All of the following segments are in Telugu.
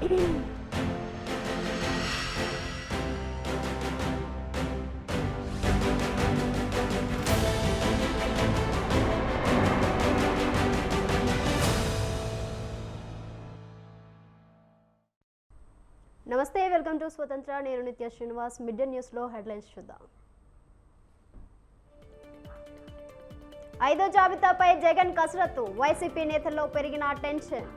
నమస్తే, వెల్కమ్ టు స్వతంత్ర. నేను నిత్య శ్రీనివాస్. మిడ్ డే న్యూస్ లో హెడ్లైన్స్ చూద్దాం. 5వ జాబితాపై జగన్ కసరత్తు, వైసీపీ నేతల్లో పెరిగిన టెన్షన్.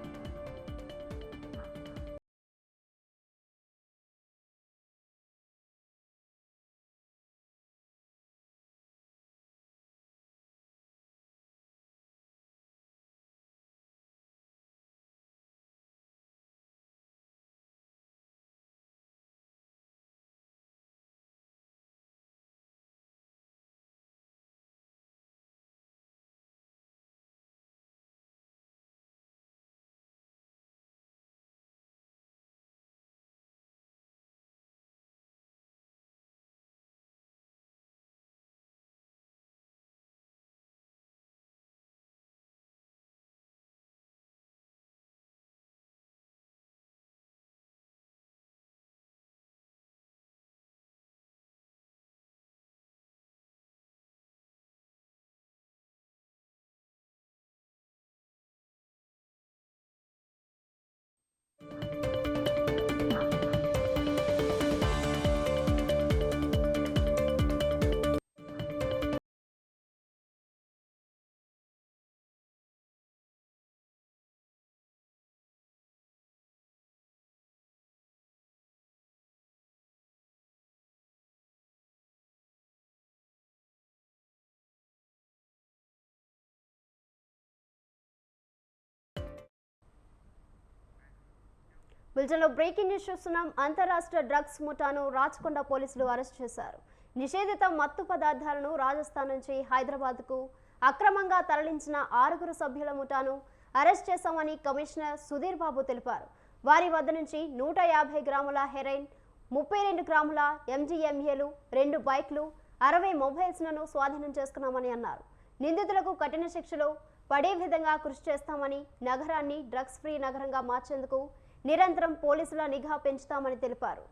బులెటిన్లో బ్రేకింగ్ న్యూస్ చూస్తున్నాం. అంతరాష్ట్ర డ్రగ్స్ ముఠాను రాచకొండ పోలీసులు అరెస్ట్ చేశారు. నిషేధిత మత్తు పదార్థాలను రాజస్థాన్ నుంచి హైదరాబాద్కు అక్రమంగా తరలించిన 6 సభ్యుల ముఠాను అరెస్ట్ చేశామని కమిషనర్ సుధీర్ బాబు తెలిపారు. వారి వద్ద నుంచి 150 గ్రాముల హెరైన్, 32 గ్రాముల ఎంజీఎంఏలు, 2 బైక్లు, 60 మొబైల్స్లను స్వాధీనం చేసుకున్నామని అన్నారు. నిందితులకు కఠిన శిక్షలు పడే విధంగా కృషి చేస్తామని, నగరాన్ని డ్రగ్స్ ఫ్రీ నగరంగా మార్చేందుకు నిరంతరం పోలీసుల నిఘా పెంచుతామని తెలిపారు.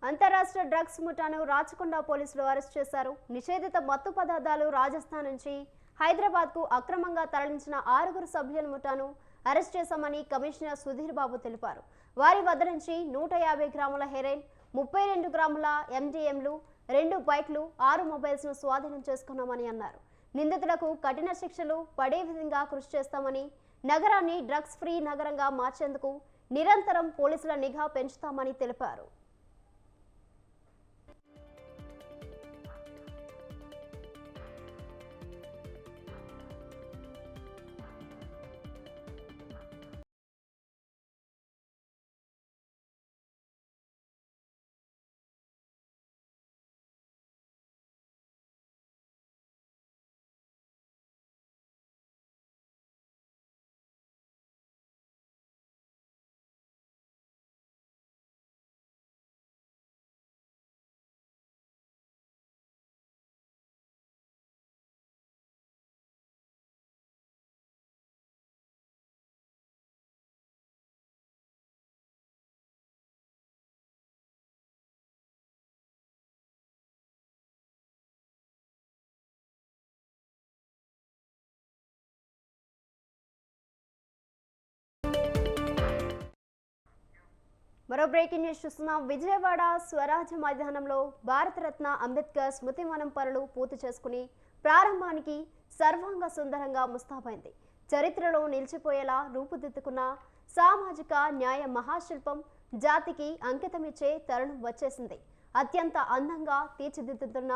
అంతరాష్ట్ర డ్రగ్స్ ముఠాను రాచకొండ పోలీసులు అరెస్ట్ చేశారు. నిషేధిత మత్తు పదార్థాలు రాజస్థాన్ నుంచి హైదరాబాద్కు అక్రమంగా తరలించిన 6 సభ్యుల ముఠాను అరెస్ట్ చేశామని కమిషనర్ సుధీర్ బాబు తెలిపారు. వారి వద్ద నుంచి 150 గ్రాముల హెరైన్, 32 గ్రాముల ఎంజీఎంలు, 2 బైక్లు, 6 మొబైల్స్ను స్వాధీనం చేసుకున్నామని అన్నారు. నిందితులకు కఠిన శిక్షలు పడే విధంగా కృషి చేస్తామని, నగరాన్ని డ్రగ్స్ ఫ్రీ నగరంగా మార్చేందుకు నిరంతరం పోలీసుల నిఘా పెంచుతామని తెలిపారు. మరో బ్రేకింగ్ న్యూస్ చూస్తున్నాం. విజయవాడ స్వరాజ్య మైదానంలో భారతరత్న అంబేద్కర్ స్మృతివనం పనులు పూర్తి చేసుకుని ప్రారంభానికి సర్వాంగ సుందరంగా ముస్తాబైంది. చరిత్రలో నిలిచిపోయేలా రూపుదిద్దుకున్న సామాజిక న్యాయ మహాశిల్పం జాతికి అంకితమిచ్చే తరుణం వచ్చేసింది. అత్యంత అందంగా తీర్చిదిద్దుతున్న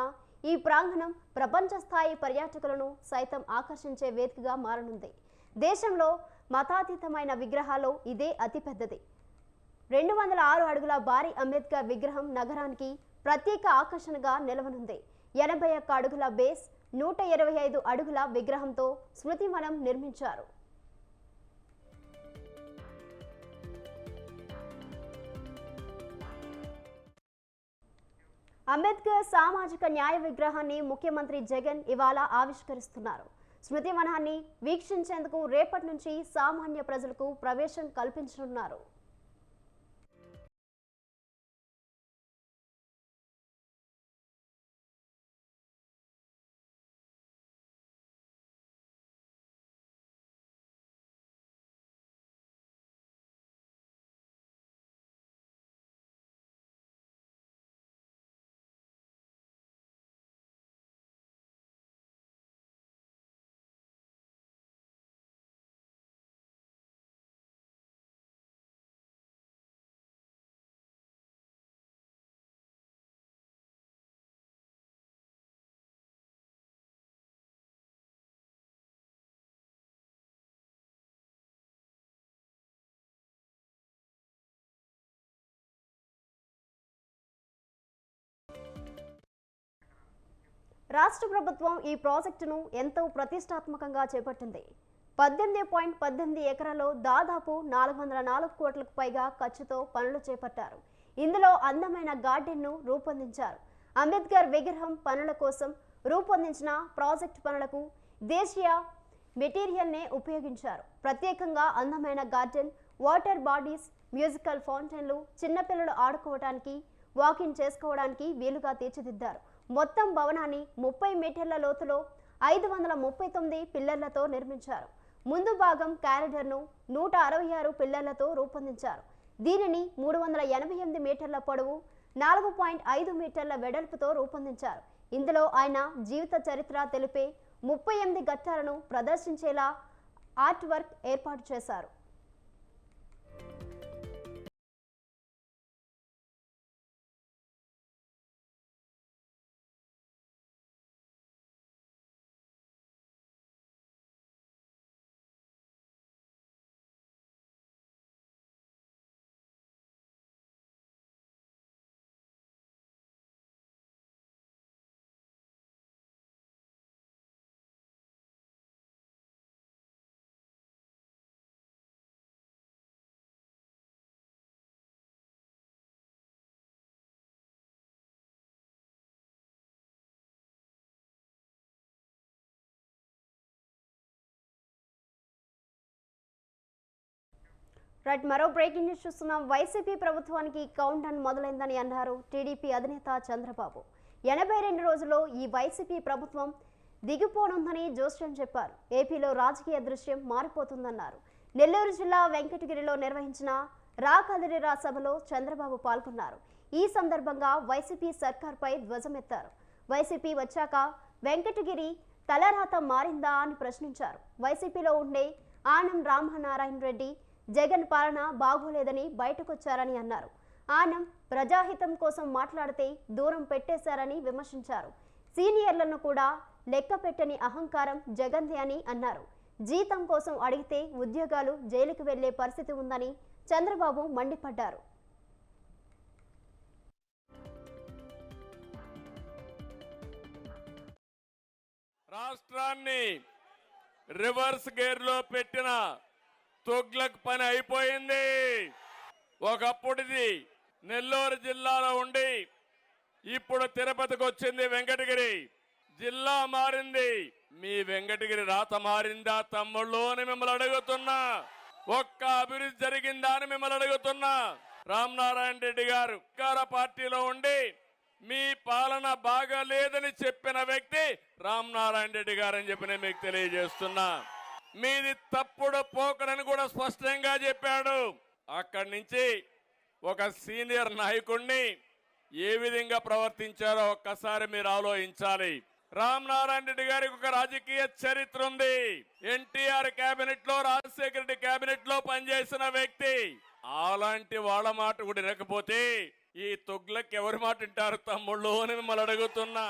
ఈ ప్రాంగణం ప్రపంచ స్థాయి పర్యాటకులను సైతం ఆకర్షించే వేదికగా మారనుంది. దేశంలో మతాతీతమైన విగ్రహాల్లో ఇదే అతిపెద్దది. 206 అడుగుల భారీ అంబేద్కర్ విగ్రహం నగరానికి ప్రత్యేక ఆకర్షణగా నిలవనుంది. 81 అడుగుల బేస్, 125 అడుగుల విగ్రహంతో స్మృతివనం నిర్మించారు. అంబేద్కర్ సామాజిక న్యాయ విగ్రహాన్ని ముఖ్యమంత్రి జగన్ ఇవాళ ఆవిష్కరిస్తున్నారు. స్మృతివనాన్ని వీక్షించేందుకు రేపటి నుంచి సామాన్య ప్రజలకు ప్రవేశం కల్పించనున్నారు. రాష్ట్ర ప్రభుత్వం ఈ ప్రాజెక్టును ఎంతో ప్రతిష్టాత్మకంగా చేపట్టింది. 18.18 ఎకరాల్లో దాదాపు 404 కోట్లకు పైగా ఖర్చుతో పనులు చేపట్టారు. ఇందులో అందమైన గార్డెన్ను రూపొందించారు. అంబేద్కర్ విగ్రహం పనుల కోసం రూపొందించిన ప్రాజెక్టు పనులకు దేశీయ మెటీరియల్నే ఉపయోగించారు. ప్రత్యేకంగా అందమైన గార్డెన్, వాటర్ బాడీస్, మ్యూజికల్ ఫౌంటైన్లు, చిన్నపిల్లలు ఆడుకోవడానికి, వాకింగ్ చేసుకోవడానికి వీలుగా తీర్చిదిద్దారు. మొత్తం భవనాన్ని 30 మీటర్ల లోతులో 539 పిల్లర్లతో నిర్మించారు. ముందు భాగం కారిడార్ను 166 పిల్లర్లతో రూపొందించారు. దీనిని 388 మీటర్ల పొడవు, 4.5 మీటర్ల వెడల్పుతో రూపొందించారు. ఇందులో ఆయన జీవిత చరిత్ర తెలిపే 38 ఘట్టాలను ప్రదర్శించేలా ఆర్ట్ వర్క్ ఏర్పాటు చేశారు. రైట్, మరో బ్రేకింగ్ న్యూస్ చూస్తున్నాం. వైసీపీ ప్రభుత్వానికి కౌంట్ డౌన్ మొదలైందని అన్నారు టీడీపీ అధినేత చంద్రబాబు. 82 రోజుల్లో ఈ వైసీపీ ప్రభుత్వం దిగిపోనుందని జోస్యం చెప్పారు. ఏపీలో రాజకీయ దృశ్యం మారిపోతుందన్నారు. నెల్లూరు జిల్లా వెంకటగిరిలో నిర్వహించిన రాకదిరిరా సభలో చంద్రబాబు పాల్గొన్నారు. ఈ సందర్భంగా వైసీపీ సర్కార్పై ధ్వజమెత్తారు. వైసీపీ వచ్చాక వెంకటగిరి తలరాత మారిందా అని ప్రశ్నించారు. వైసీపీలో ఉండే ఆనం రామనారాయణ రెడ్డి జగన్ పాలన బాగోలేదని బయటకొచ్చారని అన్నారు. ఆనం ప్రజాహితం కోసం మాట్లాడితే దూరం పెట్టేశారని విమర్శించారు. సీనియర్లను కూడా లెక్క పెట్టని అహంకారం జగన్దే అని అన్నారు. జీతం కోసం అడిగితే ఉద్యోగాలు జైలుకు వెళ్లే పరిస్థితి ఉందని చంద్రబాబు మండిపడ్డారు. రాష్ట్రాన్ని రివర్స్ గేర్ లో పెట్టిన తొగ్లక్ పని అయిపోయింది. ఒకప్పుడుది నెల్లూరు జిల్లాలో ఉండి ఇప్పుడు తిరుపతికి వచ్చింది. వెంకటగిరి జిల్లా మారింది. మీ వెంకటగిరి రాత మారిందా తమ్ముళ్ళు అని మిమ్మల్ని అడుగుతున్నా. ఒక్క అభివృద్ధి జరిగిందా అని మిమ్మల్ని అడుగుతున్నా. రామనారాయణ రెడ్డి గారు అధికార పార్టీలో ఉండి మీ పాలన బాగాలేదని చెప్పిన వ్యక్తి రామనారాయణ రెడ్డి గారు అని చెప్పి నేను మీకు తెలియజేస్తున్నా. మీది తప్పుడు పోకడని కూడా స్పష్టంగా చెప్పాడు. అక్కడి నుంచి ఒక సీనియర్ నాయకుడిని ఏ విధంగా ప్రవర్తించారో ఒక్కసారి మీరు ఆలోచించాలి. రామనారాయణ రెడ్డి గారికి ఒక రాజకీయ చరిత్ర ఉంది. ఎన్టీఆర్ కేబినెట్ లో, రాజశేఖర రెడ్డి కేబినెట్ లో పనిచేసిన వ్యక్తి. అలాంటి వాళ్ళ మాట కూడా వినకపోతే ఈ తుగ్లక్ ఎవరి మాట వింటారు తమ్ముళ్ళు అని మిమ్మల్ని అడుగుతున్నా.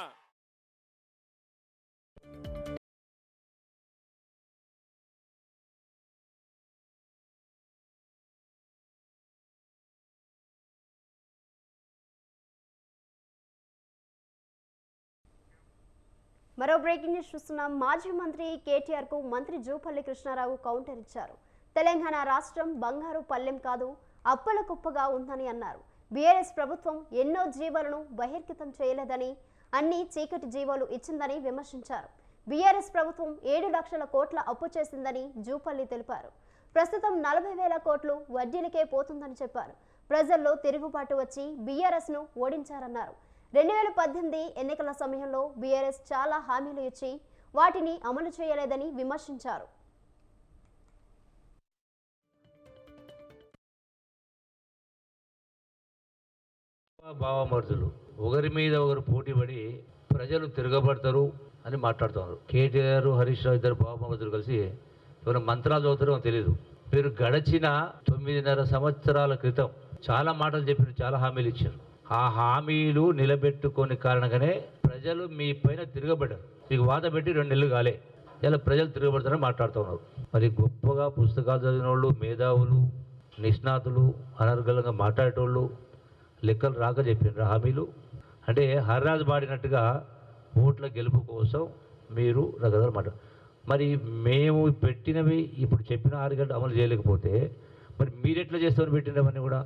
మరో బ్రేకింగ్ న్యూస్ చూస్తున్నాం. మాజీ మంత్రి కేటీఆర్ కు మంత్రి జూపల్లి కృష్ణారావు కౌంటర్ ఇచ్చారు. తెలంగాణ రాష్ట్రం బంగారు పల్లెం కాదు, అప్పుల కుప్పగా ఉందని అన్నారు. బీఆర్ఎస్ ప్రభుత్వం ఎన్నో జీవోలను బహిర్గతం చేయలేదని, అన్ని చీకటి జీవోలు ఇచ్చిందని విమర్శించారు. బీఆర్ఎస్ ప్రభుత్వం 7 లక్షల కోట్ల అప్పు చేసిందని జూపల్లి తెలిపారు. ప్రస్తుతం 40,000 కోట్లు వడ్డీలకే పోతుందని చెప్పారు. ప్రజల్లో తిరుగుబాటు వచ్చి బీఆర్ఎస్ ను ఓడించారన్నారు. 2018 ఎన్నికల సమయంలో బీఆర్ఎస్ చాలా హామీలు ఇచ్చి వాటిని అమలు చేయలేదని విమర్శించారు. భావమర్దులు ఒకరి మీద ఒకరు పోటీపడి ప్రజలు తిరగబడతారు అని మాట్లాడుతున్నారు. కేటీఆర్, హరీష్ రావు ఇద్దరు భావమర్దులు కలిసి ఎవరు మంత్రాలు చదువుతారో తెలియదు. మీరు గడిచిన 9.5 సంవత్సరాల క్రితం చాలా మాటలు చెప్పారు, చాలా హామీలు ఇచ్చారు. ఆ హామీలు నిలబెట్టుకొని కారణంగానే ప్రజలు మీ పైన తిరగబడ్డారు. మీకు వాద పెట్టి 2 నెలలు కాలే, ఇలా ప్రజలు తిరగబడతారని మాట్లాడుతున్నారు. మరి గొప్పగా పుస్తకాలు చదివిన వాళ్ళు, మేధావులు, నిష్ణాతులు, అనర్గళంగా మాట్లాడేటోళ్ళు లెక్కలు రాక చెప్పినారు హామీలు. అంటే హర్రాజు పాడినట్టుగా ఓట్ల గెలుపు కోసం మీరు రకరకాల మాట. మరి మేము పెట్టినవి ఇప్పుడు చెప్పిన 6 గంటలు అమలు చేయలేకపోతే మరి మీరెట్లా చేస్తామని పెట్టినవన్నీ కూడా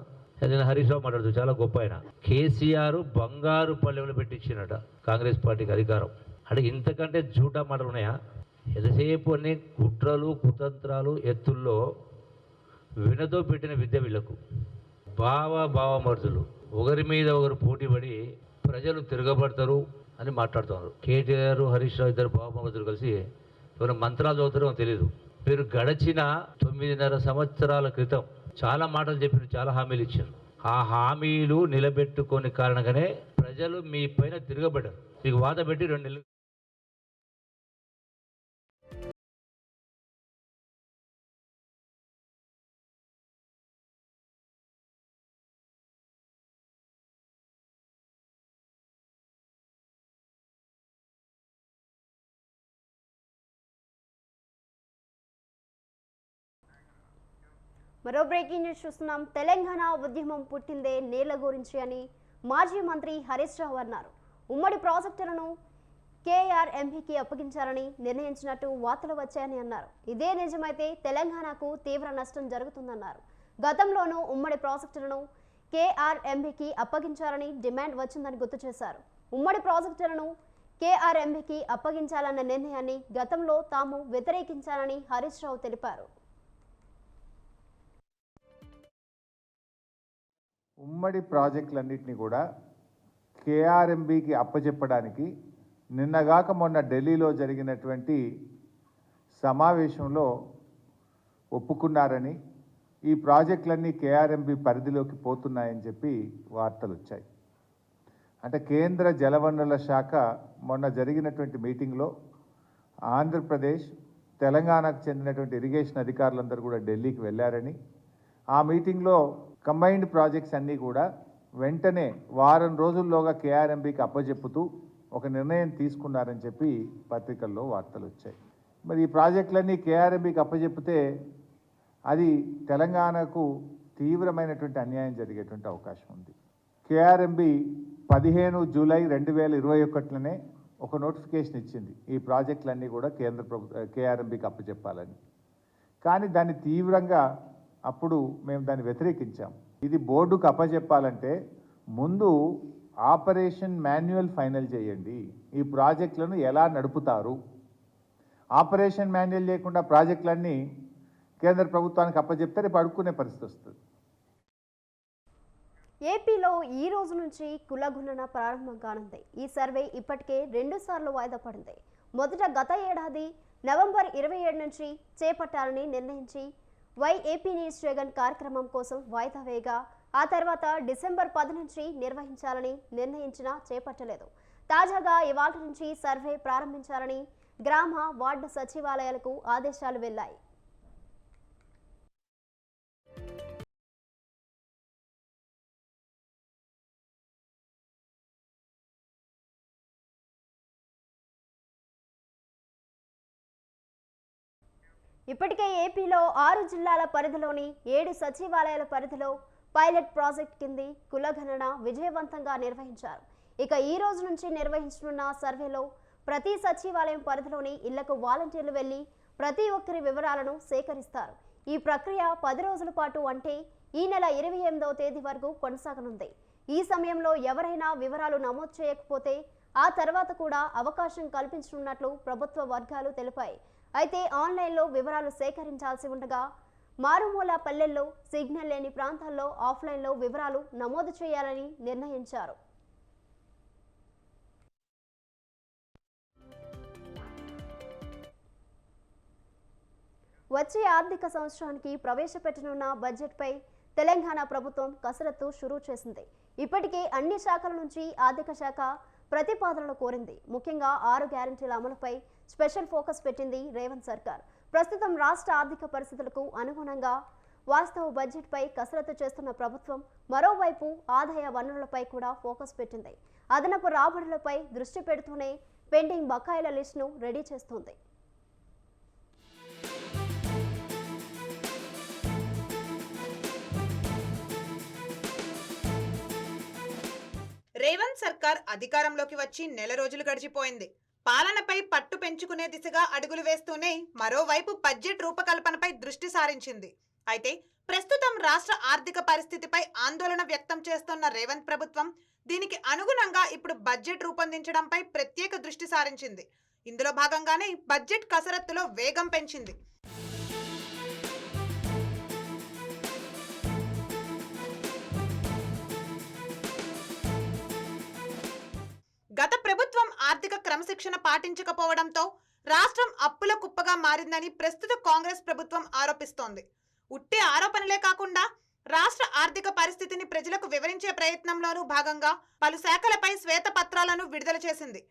ఏదైనా హరీష్ రావు మాట్లాడుతూ చాలా గొప్ప ఆయన. కేసీఆర్ బంగారు పల్లెంలో పెట్టించినట కాంగ్రెస్ పార్టీకి అధికారం. అంటే ఇంతకంటే జూటా మాటలు ఉన్నాయా? ఎంతసేపు అన్ని కుట్రలు, కుతంత్రాలు, ఎత్తుల్లో వినతో పెట్టిన విద్య వీళ్లకు. భావమర్దులు ఒకరి మీద ఒకరు పోటీపడి ప్రజలు తిరగబడతారు అని మాట్లాడుతున్నారు. కేటీఆర్, హరీష్ రావు ఇద్దరు భావమర్దులు కలిసి ఎవరు మంత్రాలు చదువుతారో తెలియదు. మీరు గడిచిన 9.5 సంవత్సరాల క్రితం చాలా మాటలు చెప్పారు, చాలా హామీలు ఇచ్చారు. ఆ హామీలు నిలబెట్టుకొని కారణంగానే ప్రజలు మీ పైన తిరగబడ్డారు. మీకు వాద పెట్టి 2 నెలలు. మరో బ్రేకింగ్ న్యూస్ చూస్తున్నాం. తెలంగాణ ఉద్యమం పుట్టిందే నీళ్ల గురించి అని మాజీ మంత్రి హరీష్ రావు అన్నారు. ఉమ్మడి ప్రాజెక్టులను కేఆర్ఎంబీకి అప్పగించాలని నిర్ణయించినట్టు వార్తలు వచ్చాయని అన్నారు. ఇదే నిజమైతే తెలంగాణకు తీవ్ర నష్టం జరుగుతుందన్నారు. గతంలోనూ ఉమ్మడి ప్రాజెక్టులను కేఆర్ఎంబీకి అప్పగించాలని డిమాండ్ వచ్చిందని గుర్తు చేశారు. ఉమ్మడి ప్రాజెక్టులను కేఆర్ఎంబీకి అప్పగించాలన్న నిర్ణయాన్ని గతంలో తాము వ్యతిరేకించాలని హరీష్ రావు తెలిపారు. ఉమ్మడి ప్రాజెక్టులన్నింటినీ కూడా కేఆర్ఎంబీకి అప్పచెప్పడానికి నిన్నగాక మొన్న ఢిల్లీలో జరిగినటువంటి సమావేశంలో ఒప్పుకున్నారని, ఈ ప్రాజెక్టులన్నీ కేఆర్ఎంబీ పరిధిలోకి పోతున్నాయని చెప్పి వార్తలు వచ్చాయి. అంటే కేంద్ర జలవనరుల శాఖ మొన్న జరిగినటువంటి మీటింగ్లో ఆంధ్రప్రదేశ్, తెలంగాణకు చెందినటువంటి ఇరిగేషన్ అధికారులందరూ కూడా ఢిల్లీకి వెళ్ళారని, ఆ మీటింగ్లో కంబైన్డ్ ప్రాజెక్ట్స్ అన్నీ కూడా వెంటనే వారం రోజుల్లోగా కేఆర్ఎంబీకి అప్పచెప్పుతూ ఒక నిర్ణయం తీసుకున్నారని చెప్పి పత్రికల్లో వార్తలు వచ్చాయి. మరి ఈ ప్రాజెక్టులన్నీ కేఆర్ఎంబీకి అప్పచెప్పితే అది తెలంగాణకు తీవ్రమైనటువంటి అన్యాయం జరిగేటువంటి అవకాశం ఉంది. కేఆర్ఎంబీ 15 జూలై 2021లోనే ఒక నోటిఫికేషన్ ఇచ్చింది, ఈ ప్రాజెక్టులన్నీ కూడా కేంద్ర ప్రభుత్వం కేఆర్ఎంబీకి అప్పచెప్పాలని. కానీ దాన్ని తీవ్రంగా అప్పుడు మేము దాన్ని వ్యతిరేకించాం. ఇది బోర్డుకు అప్పచెప్పాలంటే ముందు ఆపరేషన్ మాన్యువల్ ఫైనల్ చేయండి, ఈ ప్రాజెక్టులను ఎలా నడుపుతారు. ఆపరేషన్ మాన్యువల్ లేకుండా ప్రాజెక్టులన్నీ కేంద్ర ప్రభుత్వానికి అప్పచెప్తే రేపు అడుక్కునే పరిస్థితి వస్తుంది. ఏపీలో ఈ రోజు నుంచి కులగణన ప్రారంభం కానుంది. ఈ సర్వే ఇప్పటికే 2 సార్లు వాయిదా పడింది. మొదట గత ఏడాది నవంబర్ 27 నుంచి చేపట్టాలని నిర్ణయించి వై ఏపీ న్యూస్ జగన్ కార్యక్రమం కోసం వాయిదా వేయగా ఆ తర్వాత డిసెంబర్ 10 నుంచి నిర్వహించాలని నిర్ణయించినా చేపట్టలేదు. తాజాగా ఇవాళ నుంచి సర్వే ప్రారంభించాలని గ్రామ వార్డు సచివాలయాలకు ఆదేశాలు వెళ్లాయి. ఇప్పటికే ఏపీలో 6 జిల్లాల పరిధిలోని 7 సచివాలయాల పరిధిలో పైలట్ ప్రాజెక్ట్ కింది కులగణన విజయవంతంగా నిర్వహించారు. ఇక ఈ రోజు నుంచి నిర్వహించనున్న సర్వేలో ప్రతి సచివాలయం పరిధిలోని ఇళ్లకు వాలంటీర్లు వెళ్లి ప్రతి ఒక్కరి వివరాలను సేకరిస్తారు. ఈ ప్రక్రియ 10 రోజుల పాటు అంటే ఈ నెల 28వ తేదీ వరకు కొనసాగనుంది. ఈ సమయంలో ఎవరైనా వివరాలు నమోదు చేయకపోతే ఆ తర్వాత కూడా అవకాశం కల్పించనున్నట్లు ప్రభుత్వ వర్గాలు తెలిపాయి. అయితే ఆన్లైన్లో వివరాలు సేకరించాల్సి ఉండగా మారుమూల పల్లెల్లో సిగ్నల్ లేని ప్రాంతాల్లో ఆఫ్లైన్లో వివరాలు నమోదు చేయాలని నిర్ణయించారు. వచ్చే ఆర్థిక సంవత్సరానికి ప్రవేశపెట్టనున్న బడ్జెట్పై తెలంగాణ ప్రభుత్వం కసరత్తు షురూ చేసింది. ఇప్పటికే అన్ని శాఖల నుంచి ఆర్థిక శాఖ ప్రతిపాదనలు కోరింది. ముఖ్యంగా 6 గ్యారెంటీల అమలుపై స్పెషల్ ఫోకస్ పెట్టింది రేవంత్ సర్కార్. ప్రస్తుతం రాష్ట్ర ఆర్థిక పరిస్థితులకు అనుగుణంగా వాస్తవ బడ్జెట్పై కసరత్తు చేస్తున్న ప్రభుత్వం మరోవైపు ఆదాయ వనరులపై కూడా ఫోకస్ పెట్టింది. అదనపు రాబడులపై దృష్టి పెడుతూనే పెండింగ్ బకాయిల లిస్టును రెడీ చేస్తోంది. రేవంత్ సర్కార్ అధికారంలోకి వచ్చి నెల రోజులు గడిచిపోయింది. పాలనపై పట్టు పెంచుకునే దిశగా అడుగులు వేస్తూనే మరోవైపు బడ్జెట్ రూపకల్పనపై దృష్టి సారించింది. అయితే ప్రస్తుతం రాష్ట్ర ఆర్థిక పరిస్థితిపై ఆందోళన వ్యక్తం చేస్తున్న రేవంత్ ప్రభుత్వం దీనికి అనుగుణంగా ఇప్పుడు బడ్జెట్ రూపొందించడంపై ప్రత్యేక దృష్టి సారించింది. ఇందులో భాగంగానే బడ్జెట్ కసరత్తులో వేగం పెంచింది. గత ప్రభుత్వం ఆర్థిక క్రమశిక్షణ పాటించకపోవడంతో రాష్ట్రం అప్పుల కుప్పగా మారిందని ప్రస్తుత కాంగ్రెస్ ప్రభుత్వం ఆరోపిస్తోంది. ఉట్టి ఆరోపణలే కాకుండా రాష్ట్ర ఆర్థిక పరిస్థితిని ప్రజలకు వివరించే ప్రయత్నంలోనూ భాగంగా పలు శాఖలపై శ్వేతపత్రాలను విడుదల చేసింది.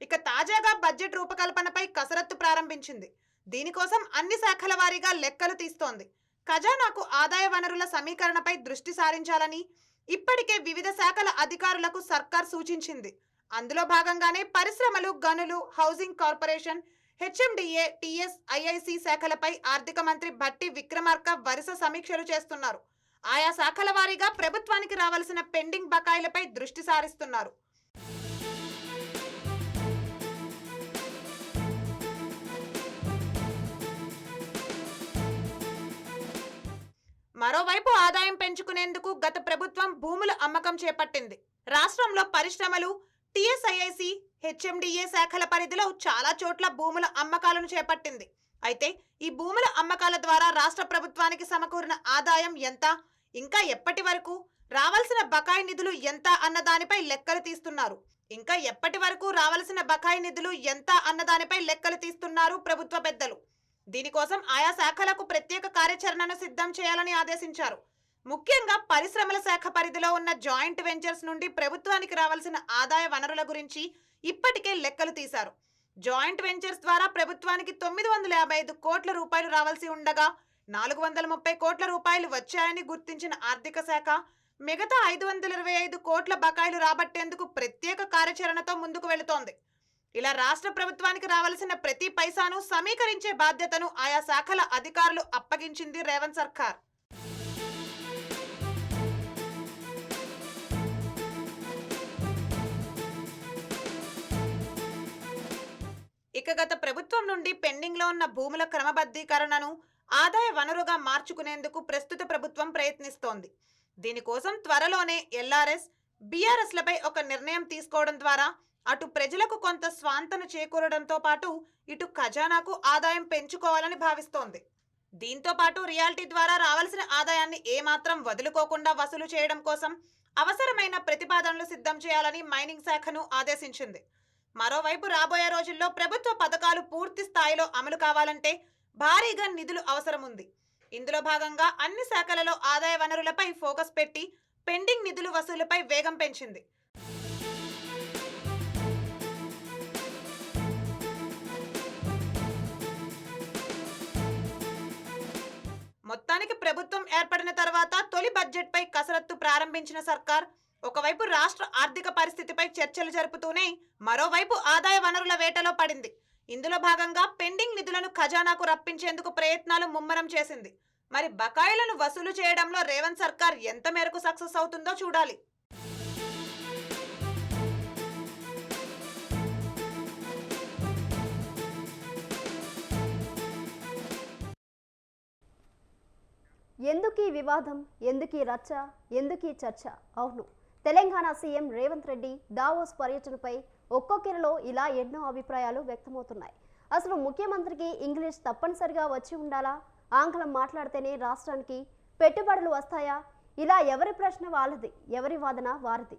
ఇక తాజాగా బడ్జెట్ రూపకల్పనపై కసరత్తు ప్రారంభించింది. దీనికోసం అన్ని శాఖల వారీగా లెక్కలు తీస్తోంది. ఖజానాకు ఆదాయ వనరుల సమీకరణపై దృష్టి సారించాలని ఇప్పటికే వివిధ శాఖల అధికారులకు సర్కార్ సూచించింది. అందులో భాగంగానే పరిశ్రమలు, గనులు, housing corporation, HMDA, TS, IIC శాఖలపై ఆర్థిక మంత్రి భట్టి విక్రమార్క వరుస సమీక్షలు చేస్తున్నారు. ఆయా శాఖల వారీగా ప్రభుత్వానికి రావాల్సిన పెండింగ్ బకాయిలపై దృష్టి సారిస్తున్నారు. మరోవైపు ఆదాయం పెంచుకునేందుకు గత ప్రభుత్వం భూముల అమ్మకం చేపట్టింది. రాష్ట్రంలో పరిశ్రమలు, టీఎస్ఐఐసి, హెచ్ఎండిఏ శాఖల పరిధిలో చాలా చోట్ల భూముల అమ్మకాలను చేపట్టింది. అయితే ఈ భూముల అమ్మకాల ద్వారా రాష్ట్ర ప్రభుత్వానికి సమకూరిన ఆదాయం ఎంత, ఇంకా ఎప్పటి వరకు రావాల్సిన బకాయి నిధులు ఎంత అన్న దానిపై లెక్కలు తీస్తున్నారు ప్రభుత్వ పెద్దలు. దీనికోసం ఆయా శాఖలకు ప్రత్యేక కార్యాచరణను సిద్ధం చేయాలని ఆదేశించారు. ముఖ్యంగా పరిశ్రమల శాఖ పరిధిలో ఉన్న జాయింట్ వెంచర్స్ నుండి ప్రభుత్వానికి రావాల్సిన ఆదాయ వనరుల గురించి ఇప్పటికే లెక్కలు తీశారు. జాయింట్ వెంచర్స్ ద్వారా ప్రభుత్వానికి 955 కోట్ల రూపాయలు రావాల్సి ఉండగా 430 కోట్ల రూపాయలు వచ్చాయని గుర్తించిన ఆర్థిక శాఖ మిగతా 525 కోట్ల బకాయిలు రాబట్టేందుకు ప్రత్యేక కార్యాచరణతో ముందుకు వెళుతోంది. ఇలా రాష్ట్ర ప్రభుత్వానికి రావాల్సిన ప్రతి పైసాను సమీకరించే బాధ్యతను ఆయా శాఖల అధికారులు అప్పగించింది రేవంత్ సర్కార్. ఇక గత ప్రభుత్వం నుండి పెండింగ్ లో ఉన్న భూముల క్రమబద్ధీకరణను ఆదాయ వనరుగా మార్చుకునేందుకు ప్రస్తుత ప్రభుత్వం ప్రయత్నిస్తోంది. దీనికోసం త్వరలోనే ఎల్ఆర్ఎస్, బీఆర్ఎస్లపై ఒక నిర్ణయం తీసుకోవడం ద్వారా అటు ప్రజలకు కొంత స్వాంతన చేకూరడంతో పాటు ఇటు ఖజానాకు ఆదాయం పెంచుకోవాలని భావిస్తోంది. దీంతో పాటు రియాలిటీ ద్వారా రావాల్సిన ఆదాయాన్ని ఏమాత్రం వదులుకోకుండా వసూలు చేయడం కోసం అవసరమైన ప్రతిపాదనలు సిద్ధం చేయాలని మైనింగ్ శాఖను ఆదేశించింది. మరోవైపు రాబోయే రోజుల్లో ప్రభుత్వ పథకాలు పూర్తి స్థాయిలో అమలు కావాలంటే భారీగా నిధులు అవసరం ఉంది. ఇందులో భాగంగా అన్ని శాఖలలో ఆదాయ వనరులపై ఫోకస్ పెట్టి పెండింగ్ నిధులు వసూలుపై వేగం పెంచింది. మొత్తానికి ప్రభుత్వం ఏర్పడిన తర్వాత తొలి బడ్జెట్పై కసరత్తు ప్రారంభించిన సర్కార్ ఒకవైపు రాష్ట్ర ఆర్థిక పరిస్థితిపై చర్చలు జరుపుతూనే మరోవైపు ఆదాయ వనరుల వేటలో పడింది. ఇందులో భాగంగా పెండింగ్ నిధులను ఖజానాకు రప్పించేందుకు ప్రయత్నాలు ముమ్మరం చేసింది. మరి బకాయిలను వసూలు చేయడంలో రేవంత్ సర్కార్ ఎంత మేరకు సక్సెస్ అవుతుందో చూడాలి. ఎందుకీ వివాదం, ఎందుకీ రచ్చ, ఎందుకీ చర్చ? అవును, తెలంగాణ సీఎం రేవంత్ రెడ్డి దావోస్ పర్యటనపై ఒక్కొక్కరిలో ఇలా ఎన్నో అభిప్రాయాలు వ్యక్తమవుతున్నాయి. అసలు ముఖ్యమంత్రికి ఇంగ్లీష్ తప్పనిసరిగా వచ్చి ఉండాలా? ఆంగ్లం మాట్లాడితేనే రాష్ట్రానికి పెట్టుబడులు వస్తాయా? ఇలా ఎవరి ప్రశ్న వాళ్ళది, ఎవరి వాదన వారిది.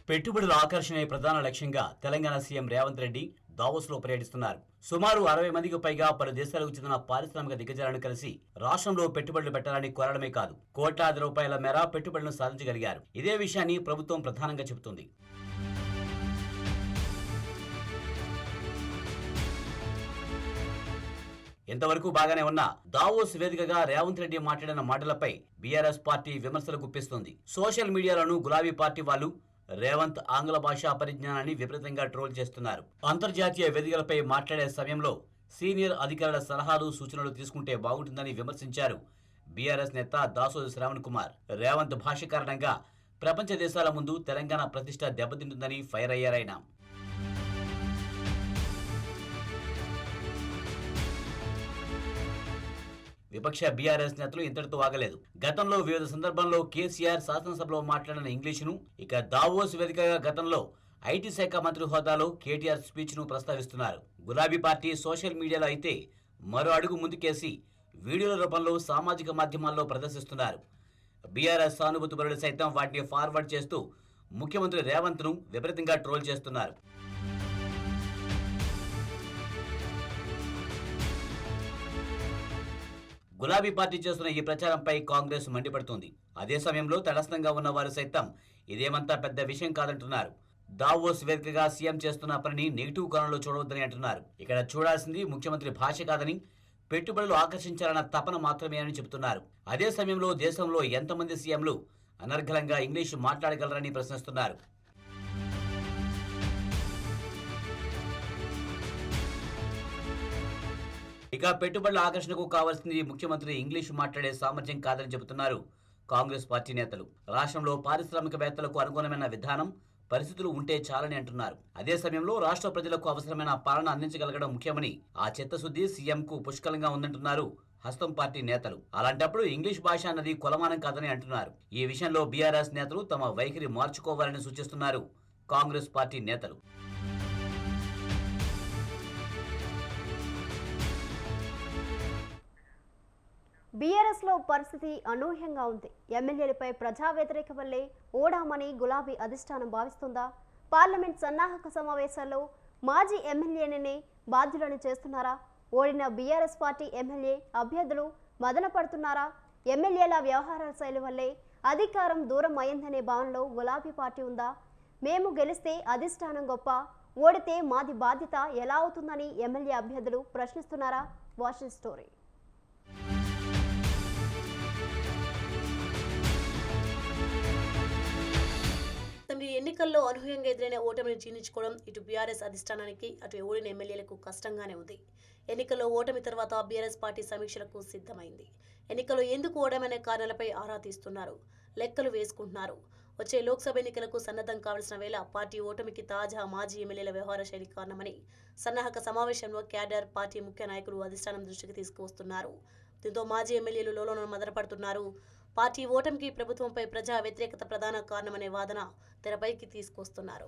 పెట్టుబడుల ఆకర్షణే ప్రధాన లక్ష్యంగా తెలంగాణ సీఎం రేవంత్ రెడ్డి దావోస్లో పర్యటిస్తున్నారు. సుమారు 60 మందికి పైగా పలు దేశాలకు చెందిన పారిశ్రామిక దిగ్గజాలను కలిసి రాష్ట్రంలో పెట్టుబడులు పెట్టాలని కోరడమే కాదు, కోట్లాది రూపాయల మేర పెట్టుబడులను సాధించగలిగారు. ఇదే విషయాన్ని ప్రభుత్వం ప్రధానంగా చెబుతుంది. ఎంతవరకు బాగానే ఉన్నా దావోస్ వేదికగా రేవంత్ రెడ్డి మాట్లాడిన మాటలపై బీఆర్ఎస్ పార్టీ విమర్శలు గుప్పిస్తుంది. సోషల్ మీడియాలోనూ గులాబీ పార్టీ వాళ్ళు రేవంత్ ఆంగ్ల భాషా పరిజ్ఞానాన్ని విపరీతంగా ట్రోల్ చేస్తున్నారు. అంతర్జాతీయ వేదికలపై మాట్లాడే సమయంలో సీనియర్ అధికారుల సలహాలు సూచనలు తీసుకుంటే బాగుంటుందని విమర్శించారు బీఆర్ఎస్ నేత దాసోజు శ్రావణ్ కుమార్. రేవంత్ భాష కారణంగా ప్రపంచ దేశాల ముందు తెలంగాణ ప్రతిష్ట దెబ్బతింటుందని ఫైర్ అయ్యారాయన. విపక్ష బీఆర్ఎస్ నేతలు ఇంతటితో ఆగలేదు. గతంలో వివిధ సందర్భాల్లో కేసీఆర్ శాసనసభలో మాట్లాడిన ఇంగ్లీషును, ఇక దావోస్ వేదికగా గతంలో ఐటీ శాఖ మంత్రి హోదాలో కేటీఆర్ స్పీచ్ ను ప్రస్తావిస్తున్నారు. గులాబీ పార్టీ సోషల్ మీడియాలో అయితే మరో అడుగు ముందుకేసి వీడియోల రూపంలో సామాజిక మాధ్యమాల్లో ప్రదర్శిస్తున్నారు. బీఆర్ఎస్ సానుభూతి పరులు సైతం వాటిని ఫార్వర్డ్ చేస్తూ ముఖ్యమంత్రి రేవంత్ ను విపరీతంగా ట్రోల్ చేస్తున్నారు. గులాబీ పార్టీ చేస్తున్న ఈ ప్రచారంపై కాంగ్రెస్ మండిపడుతుంది. అదే సమయంలో తటస్థంగా ఉన్న వారు సైతం ఇదేమంతా పెద్ద విషయం కాదంటున్నారు. దావోస్ వేదికగా సీఎం చేస్తున్న పనిని నెగిటివ్ కోణంలో చూడవద్దని అంటున్నారు. ఇక్కడ చూడాల్సింది ముఖ్యమంత్రి భాష కాదని, పెట్టుబడులు ఆకర్షించాలన్న తపన మాత్రమే అని చెబుతున్నారు. అదే సమయంలో దేశంలో ఎంతమంది సీఎంలు అనర్గళంగా ఇంగ్లీషు మాట్లాడగలరని ప్రశ్నిస్తున్నారు. ఇక పెట్టుబడుల ఆకర్షణకు కావాల్సింది ముఖ్యమంత్రి ఇంగ్లీషు మాట్లాడే సామర్థ్యం కాదని చెబుతున్నారు కాంగ్రెస్ పార్టీ నేతలు. రాష్ట్రంలో పారిశ్రామికవేత్తలకు అనుగుణమైన విధానం, పరిస్థితులు ఉంటే చాలని అంటున్నారు. అదే సమయంలో రాష్ట్ర ప్రజలకు అవసరమైన పాలన అందించగలగడం ముఖ్యమని, ఆ చిత్తశుద్ధి సీఎంకు పుష్కలంగా ఉందంటున్నారు హస్తం పార్టీ నేతలు. అలాంటప్పుడు ఇంగ్లీష్ భాష అన్నది కొలమానం కాదని అంటున్నారు. ఈ విషయంలో బీఆర్ఎస్ నేతలు తమ వైఖరి మార్చుకోవాలని సూచిస్తున్నారు కాంగ్రెస్ పార్టీ నేతలు. బీఆర్ఎస్లో పరిస్థితి అనూహ్యంగా ఉంది. ఎమ్మెల్యేలపై ప్రజా వ్యతిరేక వల్లే ఓడామని గులాబీ అధిష్టానం భావిస్తుందా? పార్లమెంట్ సన్నాహక సమావేశాల్లో మాజీ ఎమ్మెల్యేనే బాధ్యులని చేస్తున్నారా? ఓడిన బీఆర్ఎస్ పార్టీ ఎమ్మెల్యే అభ్యర్థులు మదన పడుతున్నారా? ఎమ్మెల్యేల వ్యవహారాల శైలి వల్లే అధికారం దూరం అయిందనే భావనలో గులాబీ పార్టీ ఉందా? మేము గెలిస్తే అధిష్టానం గొప్ప, ఓడితే మాది బాధ్యత ఎలా అవుతుందని ఎమ్మెల్యే అభ్యర్థులు ప్రశ్నిస్తున్నారా? Watch the story. ఎన్నికల్లో అనూహ్యంగా ఎదురైన ఓటమిని జీర్ణించుకోవడం ఇటు బీఆర్ఎస్ అధిష్టానానికి, అటు ఓడిన ఎమ్మెల్యేలకు కష్టంగానే ఉంది. ఎన్నికల్లో ఓటమి తర్వాత బీఆర్ఎస్ పార్టీ సమీక్షలకు సిద్ధమైంది. ఎన్నికల్లో ఎందుకు ఓడమనే కారణాలపై ఆరా తీస్తున్నారు, లెక్కలు వేసుకుంటున్నారు. వచ్చే లోక్సభ ఎన్నికలకు సన్నద్ధం కావాల్సిన వేళ పార్టీ ఓటమికి తాజా మాజీ ఎమ్మెల్యేల వ్యవహార శైలి కారణమని సన్నాహక సమావేశంలో క్యాడర్, పార్టీ ముఖ్య నాయకులు అధిష్టానం దృష్టికి తీసుకువస్తున్నారు. దీంతో మాజీ ఎమ్మెల్యేలు లోలోన మదనపడుతున్నారు. పార్టీ ఓటమికి ప్రభుత్వంపై ప్రజా వ్యతిరేకత ప్రధాన కారణమనే వాదన తెరపైకి తీసుకొస్తున్నారు.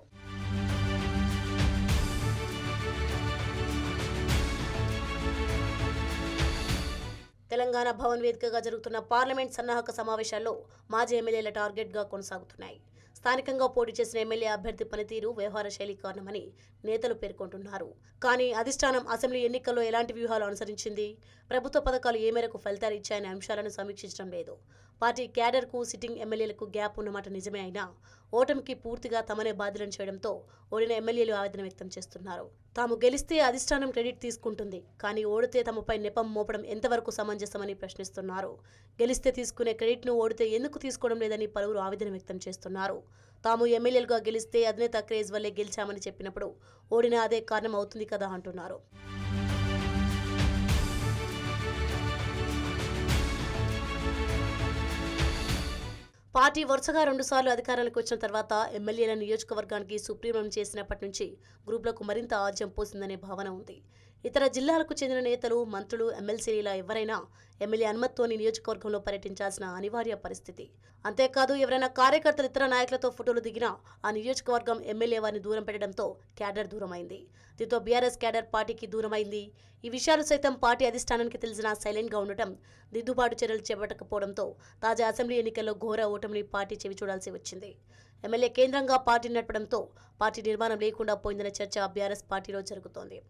తెలంగాణ భవన్ వేదికగా జరుగుతున్న పార్లమెంట్ సన్నాహక సమావేశాల్లో మాజీ ఎమ్మెల్యేల టార్గెట్గా కొనసాగుతున్నాయి. స్థానికంగా పోటీ చేసిన ఎమ్మెల్యే అభ్యర్థి పనితీరు వ్యవహార శైలి కారణమని నేతలు పేర్కొంటున్నారు. కానీ అధిష్టానం అసెంబ్లీ ఎన్నికల్లో ఎలాంటి వ్యూహాలు అనుసరించింది, ప్రభుత్వ పథకాలు ఏ మేరకు ఫలితాలు ఇచ్చాయనే అంశాలను సమీక్షించడం లేదు. పార్టీ క్యాడర్కు సిట్టింగ్ ఎమ్మెల్యేలకు గ్యాప్ ఉన్నమాట నిజమే అయినా ఓటమికి పూర్తిగా తమనే బాధ్యులను చేయడంతో ఓడిన ఎమ్మెల్యేలు ఆవేదన వ్యక్తం చేస్తున్నారు. తాము గెలిస్తే అధిష్టానం క్రెడిట్ తీసుకుంటుంది, కానీ ఓడితే తమపై నెపం మోపడం ఎంతవరకు సమంజసమని ప్రశ్నిస్తున్నారు. గెలిస్తే తీసుకునే క్రెడిట్ను ఓడితే ఎందుకు తీసుకోవడం లేదని పలువురు ఆవేదన వ్యక్తం చేస్తున్నారు. తాము ఎమ్మెల్యేలుగా గెలిస్తే అధినేత క్రేజ్ వల్లే గెలిచామని చెప్పినప్పుడు ఓడిన అదే కారణం అవుతుంది కదా అంటున్నారు. పార్టీ వరుసగా 2 సార్లు అధికారానికి వచ్చిన తర్వాత ఎమ్మెల్యేల నియోజకవర్గానికి సుప్రీం చేసినప్పటి నుంచి గ్రూపులకు మరింత ఆజ్యం పోసిందనే భావన ఉంది. ఇతర జిల్లాలకు చెందిన నేతలు, మంత్రులు, ఎమ్మెల్సీల ఎవరైనా ఎమ్మెల్యే అనుమతితోని నియోజకవర్గంలో పర్యటించాల్సిన అనివార్య పరిస్థితి. అంతేకాదు ఎవరైనా కార్యకర్తలు ఇతర నాయకులతో ఫోటోలు దిగినా ఆ నియోజకవర్గం ఎమ్మెల్యే వారిని దూరం పెట్టడంతో క్యాడర్ దూరమైంది. దీంతో బీఆర్ఎస్ క్యాడర్ పార్టీకి దూరమైంది. ఈ విషయాలు సైతం పార్టీ అధిష్టానానికి తెలిసినా సైలెంట్గా ఉండటం, దిద్దుబాటు చర్యలు చేపట్టకపోవడంతో తాజా అసెంబ్లీ ఎన్నికల్లో ఘోర ఓటమిని పార్టీ చెవి చూడాల్సి వచ్చింది. ఎమ్మెల్యే కేంద్రంగా పార్టీ నడపడంతో పార్టీ నిర్మాణం లేకుండా పోయిందనే చర్చ బీఆర్ఎస్ పార్టీలో జరుగుతోంది.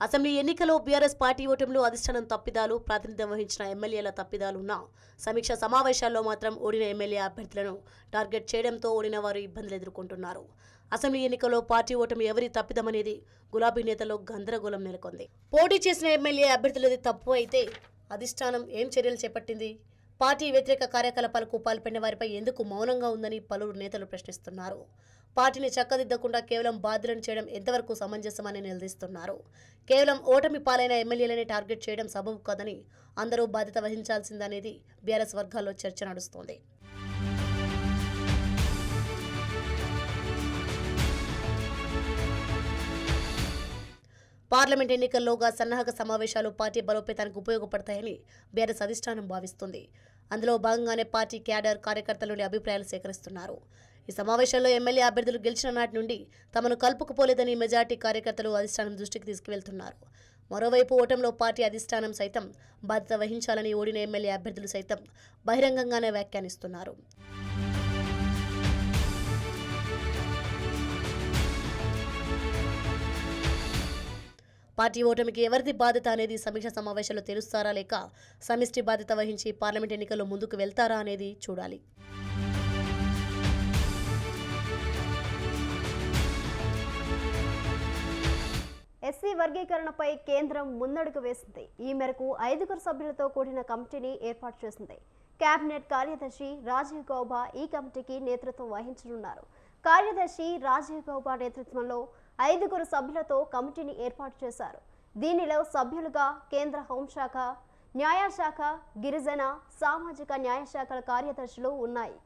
అసెంబ్లీ ఎన్నికల్లో బీఆర్ఎస్ పార్టీ ఓటమిలో అధిష్టానం తప్పిదాలు, ప్రాతినిధ్యం వహించిన ఎమ్మెల్యేల తప్పిదాలున్నా సమీక్ష సమావేశాల్లో మాత్రం ఓడిన ఎమ్మెల్యే అభ్యర్థులను టార్గెట్ చేయడంతో ఓడిన వారు ఇబ్బందులు ఎదుర్కొంటున్నారు. అసెంబ్లీ ఎన్నికల్లో పార్టీ ఓటమి ఎవరి తప్పిదమనేది గులాబీ నేతల్లో గందరగోళం నెలకొంది. పోటీ చేసిన ఎమ్మెల్యే అభ్యర్థులది తప్పు అయితే అధిష్టానం ఏం చర్యలు చేపట్టింది? పార్టీ వ్యతిరేక కార్యకలాపాలకు పాల్పడిన వారిపై ఎందుకు మౌనంగా ఉందని పలువురు నేతలు ప్రశ్నిస్తున్నారు. పార్టీని చక్కదిద్దకుండా కేవలం బాధ్యులను చేయడం ఎంతవరకు సమంజసమని నిలదీస్తున్నారు. కేవలం ఓటమి పాలైన ఎమ్మెల్యేలని టార్గెట్ చేయడం సబబు కాదని, అందరూ బాధ్యత వహించాల్సిందనేది బీఆర్ఎస్ వర్గాల్లో చర్చ నడుస్తోంది. పార్లమెంట్ ఎన్నికల్లోగా సన్నాహక సమావేశాలు పార్టీ బలోపేతానికి ఉపయోగపడతాయని బీఆర్ఎస్ అధిష్టానం భావిస్తుంది. అందులో భాగంగానే పార్టీ క్యాడర్, కార్యకర్తల నుండి అభిప్రాయాలు సేకరిస్తున్నారు. ఈ సమావేశంలో ఎమ్మెల్యే అభ్యర్థులు గెలిచిన నాటి నుండి తమను కలుపుకుపోలేదని మెజార్టీ కార్యకర్తలు అధిష్టానం దృష్టికి తీసుకువెళ్తున్నారు. మరోవైపు ఓటంలో పార్టీ అధిష్టానం సైతం బాధ్యత వహించాలని ఓడిన ఎమ్మెల్యే అభ్యర్థులు సైతం బహిరంగంగానే వ్యాఖ్యానిస్తున్నారు. పార్టీ ఓటమికి ఎవరిది బాధ్యత అనేది సమీక్ష సమావేశాల్లో తెలుస్తారా, లేక సమిష్టి బాధ్యత వహించి పార్లమెంట్ ఎన్నికల్లో ముందుకు వెళ్తారా అనేది చూడాలి. ఎస్సీ వర్గీకరణపై కేంద్రం ముందడుగు వేసింది. ఈ మేరకు 5 సభ్యులతో కూడిన కమిటీని ఏర్పాటు చేసింది. కేబినెట్ కార్యదర్శి రాజీవ్ గౌబా ఈ కమిటీకి నేతృత్వం వహించనున్నారు. కార్యదర్శి రాజీవ్ గౌబా నేతృత్వంలో 5 సభ్యులతో కమిటీని ఏర్పాటు చేశారు. దీనిలో సభ్యులుగా కేంద్ర హోంశాఖ, న్యాయశాఖ, గిరిజన, సామాజిక న్యాయశాఖల కార్యదర్శులు ఉన్నాయి.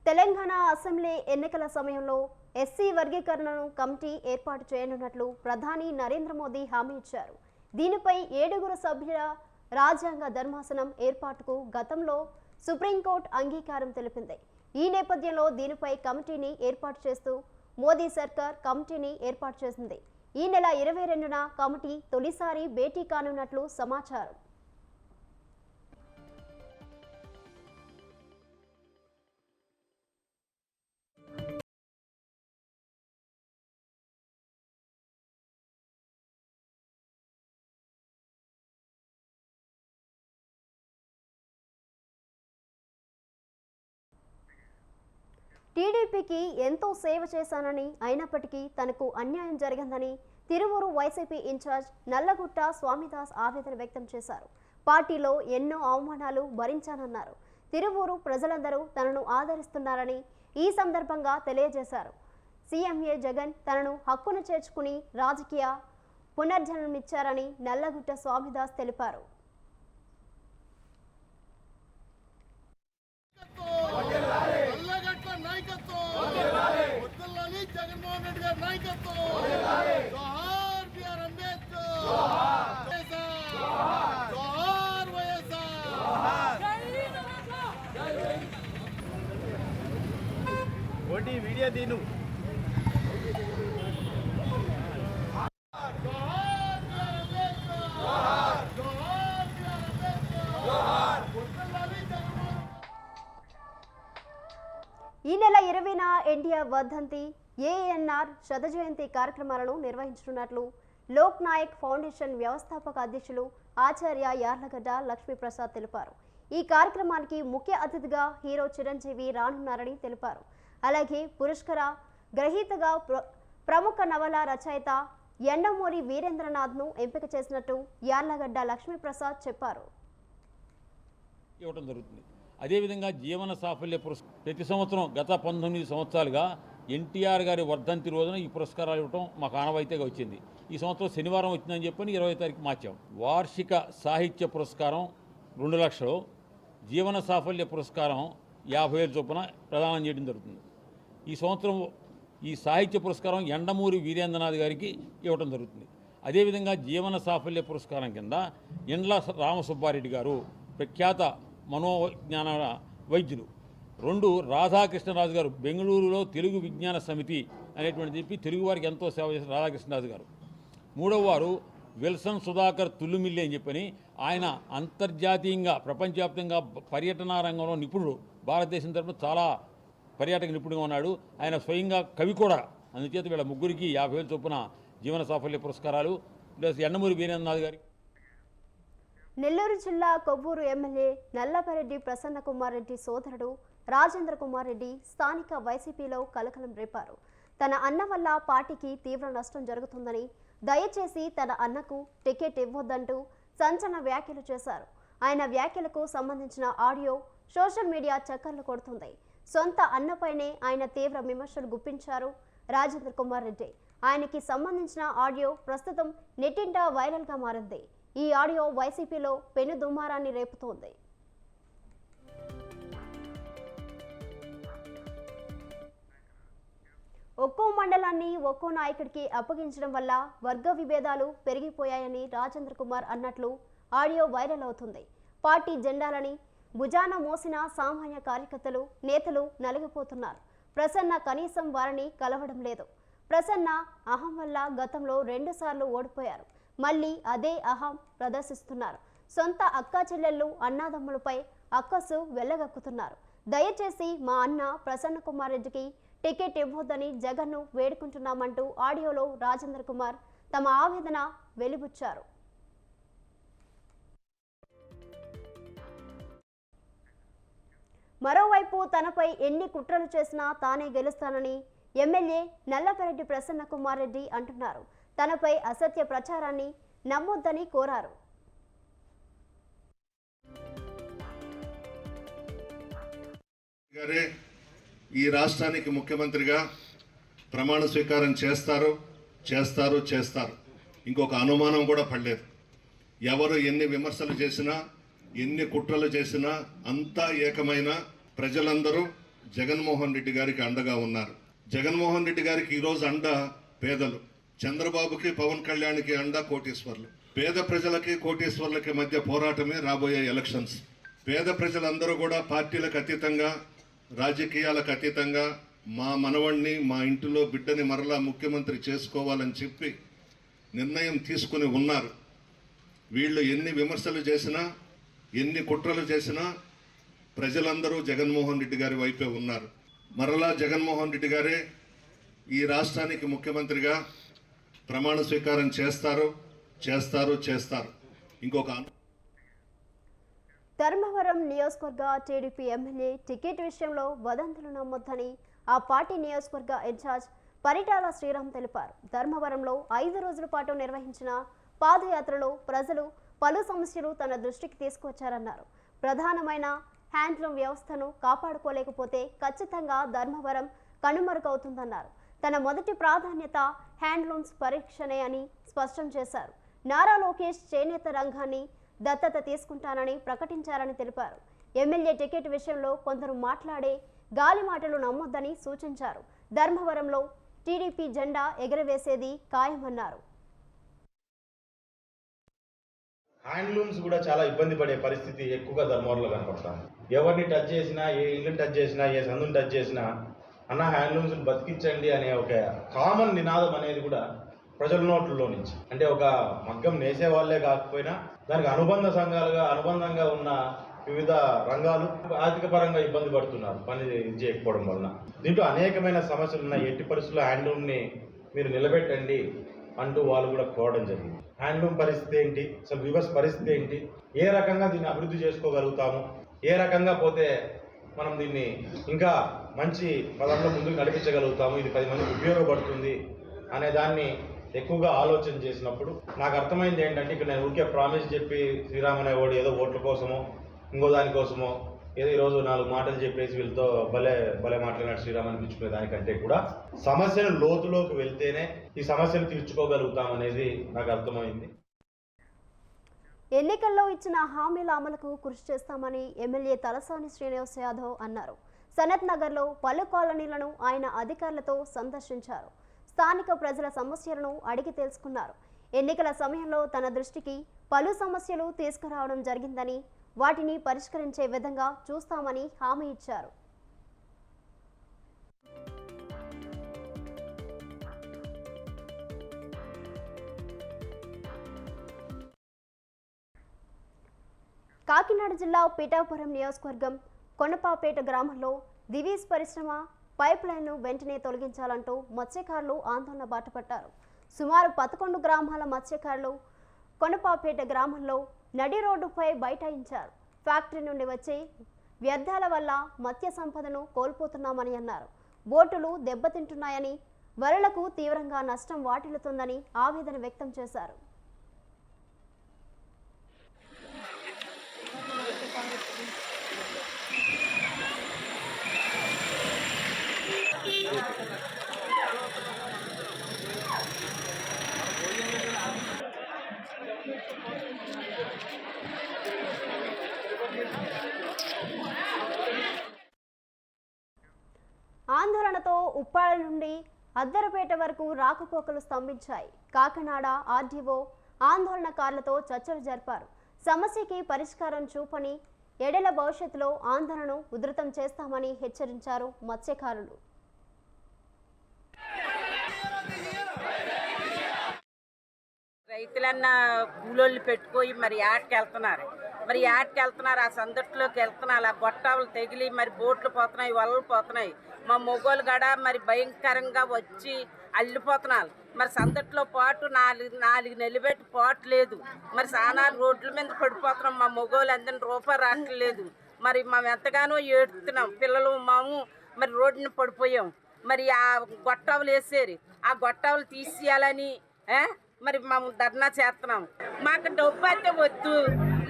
తెలంగాణ అసెంబ్లీ ఎన్నికల సమయంలో ఎస్సీ వర్గీకరణను కమిటీ ఏర్పాటు చేయనున్నట్లు ప్రధాని నరేంద్ర మోదీ హామీ ఇచ్చారు. దీనిపై 7 సభ్యుల రాజ్యాంగ ధర్మాసనం ఏర్పాటుకు గతంలో సుప్రీంకోర్టు అంగీకారం తెలిపింది. ఈ నేపథ్యంలో దీనిపై కమిటీని ఏర్పాటు చేస్తూ మోదీ సర్కార్ కమిటీని ఏర్పాటు చేసింది. ఈ నెల 22న కమిటీ తొలిసారి భేటీ కానున్నట్లు సమాచారం. టీడీపీకి ఎంతో సేవ చేశానని, అయినప్పటికీ తనకు అన్యాయం జరిగిందని తిరువూరు వైసీపీ ఇన్ఛార్జ్ నల్లగుట్ట స్వామిదాస్ ఆవేదన వ్యక్తం చేశారు. పార్టీలో ఎన్నో అవమానాలు భరించానన్నారు. తిరువూరు ప్రజలందరూ తనను ఆదరిస్తున్నారని ఈ సందర్భంగా తెలియజేశారు. సీఎంఏ జగన్ తనను హక్కున చేర్చుకుని రాజకీయ పునర్జన్మనిచ్చారని నల్లగుట్ట స్వామిదాస్ తెలిపారు. జగన్మోహన్ రెడ్డి గారి నాయకత్వం, జోహార్ బిఆర్ అంబేద్కర్, జోహార్ వైఎస్ఆర్. తెలియదేను. ఈ నెల 20న ఎన్టీఆర్ వర్ధంతి ఏఎన్ఆర్ శత జయంతి కార్యక్రమాలను నిర్వహించనున్నట్లు లోక్ నాయక్ ఫౌండేషన్ వ్యవస్థాపక అధ్యక్షులు ఆచార్య యార్లగడ్డ లక్ష్మీప్రసాద్ తెలిపారు. ఈ కార్యక్రమానికి ముఖ్య అతిథిగా హీరో చిరంజీవి రానున్నారని తెలిపారు. అలాగే పురస్కార గ్రహీతగా ప్రముఖ నవల రచయిత ఎండమూరి వీరేంద్రనాథ్ను ఎంపిక చేసినట్టు యార్లగడ్డ లక్ష్మీప్రసాద్ చెప్పారు. ఇవ్వటం జరుగుతుంది. అదేవిధంగా జీవన సాఫల్య పురస్కారం ప్రతి సంవత్సరం గత 19 సంవత్సరాలుగా ఎన్టీఆర్ గారి వర్ధంతి రోజున ఈ పురస్కారాలు ఇవ్వటం మాకు ఆనవాయితీగా వచ్చింది. ఈ సంవత్సరం శనివారం వచ్చిందని చెప్పని 20వ తారీఖు మార్చాం. వార్షిక సాహిత్య పురస్కారం 2 లక్షలు, జీవన సాఫల్య పురస్కారం 50,000 చొప్పున ప్రదానం చేయడం జరుగుతుంది. ఈ సంవత్సరం ఈ సాహిత్య పురస్కారం ఎండమూరి వీరేంద్రనాథ్ గారికి ఇవ్వటం జరుగుతుంది. అదేవిధంగా జీవన సాఫల్య పురస్కారం కింద ఇండ్ల రామసుబ్బారెడ్డి గారు ప్రఖ్యాత మనోవిజ్ఞాన వైద్యులు, 2 రాధాకృష్ణరాజు గారు బెంగళూరులో తెలుగు విజ్ఞాన సమితి అనేటువంటి చెప్పి తెలుగు వారికి ఎంతో సేవ చేసిన రాధాకృష్ణరాజు గారు, 3వ వారు విల్సన్ సుధాకర్ తుల్లుమిల్లి అని చెప్పని ఆయన అంతర్జాతీయంగా ప్రపంచవ్యాప్తంగా పర్యటన రంగంలో నిపుణుడు, భారతదేశం తరఫున చాలా పర్యాటక నిపుణుడుగా ఉన్నాడు. ఆయన స్వయంగా కవి కూడా. అందుచేత వీళ్ళ ముగ్గురికి 50,000 చొప్పున జీవన సాఫల్య పురస్కారాలు ప్లస్ ఎండమూరి వీరేంద్రనాథ్ గారికి. నెల్లూరు జిల్లా కొవ్వూరు ఎమ్మెల్యే నల్లపరెడ్డి ప్రసన్న కుమార్ రెడ్డి సోదరుడు రాజేంద్ర కుమార్ రెడ్డి స్థానిక వైసీపీలో కలకలం రేపారు. తన అన్న వల్ల పార్టీకి తీవ్ర నష్టం జరుగుతుందని, దయచేసి తన అన్నకు టికెట్ ఇవ్వొద్దంటూ సంచలన వ్యాఖ్యలు చేశారు. ఆయన వ్యాఖ్యలకు సంబంధించిన ఆడియో సోషల్ మీడియా చక్కర్లు కొడుతుంది. సొంత అన్నపైనే ఆయన తీవ్ర విమర్శలు గుప్పించారు రాజేంద్ర కుమార్ రెడ్డి. ఆయనకి సంబంధించిన ఆడియో ప్రస్తుతం నెట్టింట వైరల్గా మారింది. ఈ ఆడియో వైసీపీలో పెను దుమారాన్ని రేపుతోంది. ఒక్కో మండలాన్ని ఒక్కో నాయకుడికి అప్పగించడం వల్ల వర్గ విభేదాలు పెరిగిపోయాయని రాజేంద్ర కుమార్ అన్నట్లు ఆడియో వైరల్ అవుతుంది. పార్టీ జెండాలని భుజాన మోసిన సామాన్య కార్యకర్తలు, నేతలు నలిగిపోతున్నారు. ప్రసన్న కనీసం వారిని కలవడం లేదు. ప్రసన్న అహం వల్ల గతంలో 2 సార్లు ఓడిపోయారు. మళ్ళీ అదే అహం ప్రదర్శిస్తున్నారు. సొంత అక్కా చెల్లెళ్ళు, అన్నాదమ్ములపై అక్కసు వెళ్ళగక్కుతున్నారు. దయచేసి మా అన్న ప్రసన్న కుమార్ రెడ్డికి టికెట్ ఇవ్వొద్దని జగన్ను వేడుకుంటున్నామంటూ ఆడియోలో రాజేంద్ర కుమార్ తమ ఆవేదన వెలిబుచ్చారు. మరోవైపు తనపై ఎన్ని కుట్రలు చేసినా తానే గెలుస్తానని ఎమ్మెల్యే నల్లపరెడ్డి ప్రసన్న కుమార్ రెడ్డి అంటున్నారు. తనపై అసత్య ప్రచారాన్ని నమ్మొద్దని కోరారు. ఈ రాష్ట్రానికి ముఖ్యమంత్రిగా ప్రమాణ స్వీకారం చేస్తారు. ఇంకొక అనుమానం కూడా పడలేదు. ఎవరు ఎన్ని విమర్శలు చేసినా, ఎన్ని కుట్రలు చేసినా అంతా ఏకమైన ప్రజలందరూ జగన్మోహన్ రెడ్డి గారికి అండగా ఉన్నారు. జగన్మోహన్ రెడ్డి గారికి ఈరోజు అండ పేదలు. చంద్రబాబుకి, పవన్ కళ్యాణ్కి అండ కోటీశ్వర్లు. పేద ప్రజలకి కోటీశ్వర్లకి మధ్య పోరాటమే రాబోయే ఎలక్షన్స్. పేద ప్రజలందరూ కూడా పార్టీలకు అతీతంగా, రాజకీయాలకు అతీతంగా మా మనవణ్ణి, మా ఇంటిలో బిడ్డని మరలా ముఖ్యమంత్రి చేసుకోవాలని చెప్పి నిర్ణయం తీసుకుని ఉన్నారు. వీళ్ళు ఎన్ని విమర్శలు చేసినా, ఎన్ని కుట్రలు చేసినా ప్రజలందరూ జగన్మోహన్ రెడ్డి గారి వైపే ఉన్నారు. మరలా జగన్మోహన్ రెడ్డి గారే ఈ రాష్ట్రానికి ముఖ్యమంత్రిగా ప్రమాణ స్వీకారం చేస్తారు. ఇంకొక ధర్మవరం నియోజకవర్గ టీడీపీ ఎమ్మెల్యే టికెట్ విషయంలో వదంతులు నమ్మొద్దని ఆ పార్టీ నియోజకవర్గ ఇన్ఛార్జ్ పరిటాల శ్రీరామ్ తెలిపారు. ధర్మవరంలో 5 రోజుల పాటు నిర్వహించిన పాదయాత్రలో ప్రజలు పలు సమస్యలు తన దృష్టికి తీసుకొచ్చారన్నారు. ప్రధానమైన హ్యాండ్లూమ్ వ్యవస్థను కాపాడుకోలేకపోతే ఖచ్చితంగా ధర్మవరం కనుమరుగవుతుందన్నారు. తన మొదటి ప్రాధాన్యత హ్యాండ్లూమ్స్ పరీక్షనే అని స్పష్టం చేశారు. నారా లోకేష్ చేనేత రంగాన్ని దత్తత తీసుకుంటానని ప్రకటించారని తెలిపారు. ఎమ్మెల్యే టికెట్ విషయంలో కొందరు మాట్లాడే గాలి మాటలు నమ్మొద్దని సూచించారు. ధర్మవరంలో టీడీపీ జెండా ఎగరవేసేది ఖాయమన్నారు. హ్యాండ్లూమ్స్ కూడా చాలా ఇబ్బంది పడే పరిస్థితి ఎక్కువగా ధర్మవరంలో కనపడతాం. ఎవరిని టచ్ చేసినా, ఏ ఇల్లు టచ్ చేసినా, ఏ సందుని టచ్ చేసినా అన్న హ్యాండ్లూమ్స్ బతికించండి అనే ఒక కామన్ నినాదం అనేది కూడా ప్రజల నోట్లలో నుంచి, అంటే ఒక మగ్గం నేసే వాళ్ళే కాకపోయినా దానికి అనుబంధ సంఘాలుగా అనుబంధంగా ఉన్న వివిధ రంగాలు ఆర్థిక పరంగా ఇబ్బంది పడుతున్నారు పని చేయకపోవడం వలన. దీంట్లో అనేకమైన సమస్యలు ఉన్నాయి. ఎట్టి పరిస్థితుల్లో హ్యాండ్లూమ్ని మీరు నిలబెట్టండి అంటూ వాళ్ళు కూడా కోరడం జరిగింది. హ్యాండ్లూమ్ పరిస్థితి ఏంటి, అసలు వివర్స్ పరిస్థితి ఏంటి, ఏ రకంగా దీన్ని అభివృద్ధి చేసుకోగలుగుతాము, ఏ రకంగా పోతే మనం దీన్ని ఇంకా మంచి పదంలో ముందుకు నడిపించగలుగుతాము, ఇది 10 మందికి ఉపయోగపడుతుంది అనే దాన్ని ఎక్కువగా ఆలోచన చేసినప్పుడు నాకు అర్థమైంది ఏంటంటే, ఇక్కడ నేను ఊరికే ప్రామిస్ చెప్పి శ్రీరామనే ఓడి ఏదో ఓట్ల కోసమో ఇంకో దానికోసమో ఏదో ఈరోజు 4 మాటలు చెప్పేసి వీళ్ళతో భలే మాట్లాడినట్టు శ్రీరామ్ అనిపించుకునే దానికంటే కూడా సమస్యను లోతులోకి వెళ్తేనే ఈ సమస్యను తీర్చుకోగలుగుతామనేది నాకు అర్థమైంది. ఎన్నికల్లో ఇచ్చిన హామీల అమలుకు కృషి చేస్తామని ఎమ్మెల్యే తలసాని శ్రీనివాస్ యాదవ్ అన్నారు. సనత్ నగర్లో పలు కాలనీలను ఆయన అధికారులతో సందర్శించారు. స్థానిక ప్రజల సమస్యలను అడిగి తెలుసుకున్నారు. ఎన్నికల సమయంలో తన దృష్టికి పలు సమస్యలు తీసుకురావడం జరిగిందని, వాటిని పరిష్కరించే విధంగా చూస్తామని హామీ ఇచ్చారు. కాకినాడ జిల్లా పిఠాపురం నియోజకవర్గం కొనపాపేట గ్రామంలో దివీస్ పరిశ్రమ పైప్ లైన్ను వెంటనే తొలగించాలంటూ మత్స్యకారులు ఆందోళన బాటపట్టారు. సుమారు 11 గ్రామాల మత్స్యకారులు కొనపాపేట గ్రామంలో నడి రోడ్డుపై బైఠాయించారు. ఫ్యాక్టరీ నుండి వచ్చే వ్యర్థాల వల్ల మత్స్య సంపదను కోల్పోతున్నామని అన్నారు. బోటులు దెబ్బతింటున్నాయని, వలలకు తీవ్రంగా నష్టం వాటిల్లుతుందని ఆవేదన వ్యక్తం చేశారు. ఆందోళనతో ఉప్పాడ నుండి అద్దరపేట వరకు రాకపోకలు స్తంభించాయి. కాకినాడ ఆర్డీఓ ఆందోళనకారులతో చర్చలు జరిపారు. సమస్యకి పరిష్కారం చూపని ఎడల భవిష్యత్తులో ఆందోళనను ఉధృతం చేస్తామని హెచ్చరించారు మత్స్యకారులు. రైతులన్న కూలోళ్ళు పెట్టుకోయి మరి యాడ్కి వెళ్తున్నారు. ఆ సందట్లోకి వెళ్తున్నారు. ఆ గొట్టాలు తెగిలి మరి బోట్లు పోతున్నాయి, వలలు పోతున్నాయి. మా మొగోలు గడ మరి భయంకరంగా వచ్చి అల్లిపోతున్నారు. మరి సందట్లో పాటు నాలుగు నిలబెట్టి పాటు లేదు. మరి సానాలు రోడ్ల మీద పడిపోతున్నాం. మా మొగోలు అందరిని రూపాయి రావట్లేదు. మరి మేము ఎంతగానో ఏడుతున్నాం. పిల్లలు మాము మరి రోడ్డుని పడిపోయాం. మరి ఆ గొట్టాలు వేసేరు, ఆ గొట్టాలు తీసేయాలని మరి మేము ధర్నా చేస్తున్నాం. మాకు డబ్బు అయితే వద్దు.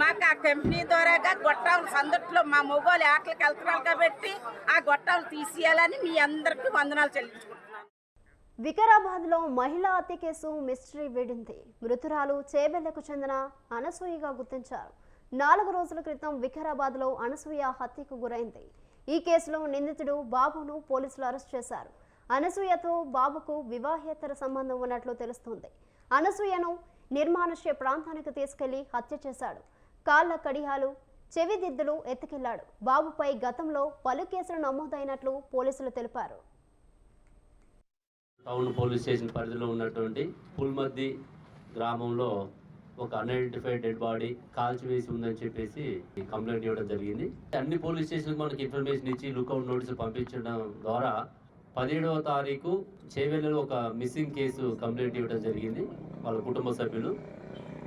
మాకు ఆ కంపెనీ ద్వారాగా గొట్టాలు సందట్లో మా మొగోలు ఆటలకు వెళ్తున్నారు కాబట్టి ఆ గొట్టాలు తీసేయాలని మీ అందరికీ వందనాలు చెల్లించుకుంటున్నాను. వికారాబాద్లో మహిళా హత్య కేసు మిస్టరీ వీడింది. మృతురాలు చేబెళ్లకు చెందిన అనసూయగా గుర్తించారు. 4 రోజుల క్రితం వికారాబాద్లో అనసూయ హత్యకు గురైంది. ఈ కేసులో నిందితుడు బాబును పోలీసులు అరెస్ట్ చేశారు. అనసూయతో బాబుకు వివాహేతర సంబంధం ఉన్నట్లు తెలుస్తోంది. అనసూయను నిర్మానుష్య ప్రాంతానికి తీసుకెళ్లి హత్య చేశాడు. కాళ్ల కడియాలు, చెవిదిద్దులు ఎత్తుకెళ్లాడు. బాబుపై గతంలో పలు కేసులు నమోదైనట్లు పోలీసులు తెలిపారు. టౌన్ పోలీస్ స్టేషన్ పరిధిలో ఉన్నటువంటి పుల్మద్ది గ్రామంలో ఒక అన్ఐడెంటిఫైడ్ డెడ్ బాడీ కాల్చివేసి ఉందని చెప్పేసి కంప్లైంట్ ఇవ్వడం జరిగింది. అన్ని పోలీస్ స్టేషన్కి మనకి ఇన్ఫర్మేషన్ ఇచ్చి లుకౌట్ నోటీసులు పంపించడం ద్వారా 17వ తారీఖు చేవెళ్ళలో ఒక మిస్సింగ్ కేసు కంప్లైంట్ ఇవ్వడం జరిగింది వాళ్ళ కుటుంబ సభ్యులు.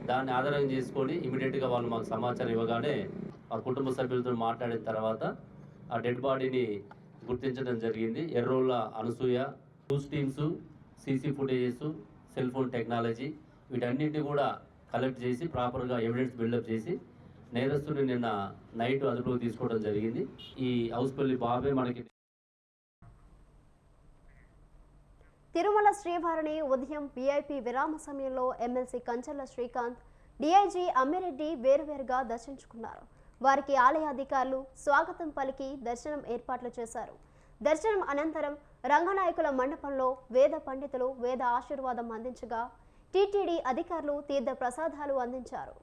దాన్ని ఆధారం చేసుకొని ఇమీడియట్గా వాళ్ళు మాకు సమాచారం ఇవ్వగానే ఆ కుటుంబ సభ్యులతో మాట్లాడిన తర్వాత ఆ డెడ్ బాడీని గుర్తించడం జరిగింది. Errolla Anasuya, news teams, CC footages, cell phone technology వీటన్నింటినీ కూడా కలెక్ట్ చేసి ప్రాపర్గా ఎవిడెన్స్ బిల్డప్ చేసి నేరస్తుని నిన్న నైట్ అదుపులోకి తీసుకోవడం జరిగింది. ఈ హౌస్పల్లి బాబే మనకి తిరుమల శ్రీవారిని ఉదయం వీఐపీ విరామ సమయంలో ఎమ్మెల్సీ కంచర్ల శ్రీకాంత్, డీఐజీ అమ్మిరెడ్డి వేరువేరుగా దర్శించుకున్నారు. వారికి ఆలయ అధికారులు స్వాగతం పలికి దర్శనం ఏర్పాట్లు చేశారు. దర్శనం అనంతరం రంగనాయకుల మండపంలో వేద పండితులు వేద ఆశీర్వాదం అందించగా టీటీడీ అధికారులు తీర్థ ప్రసాదాలు అందించారు.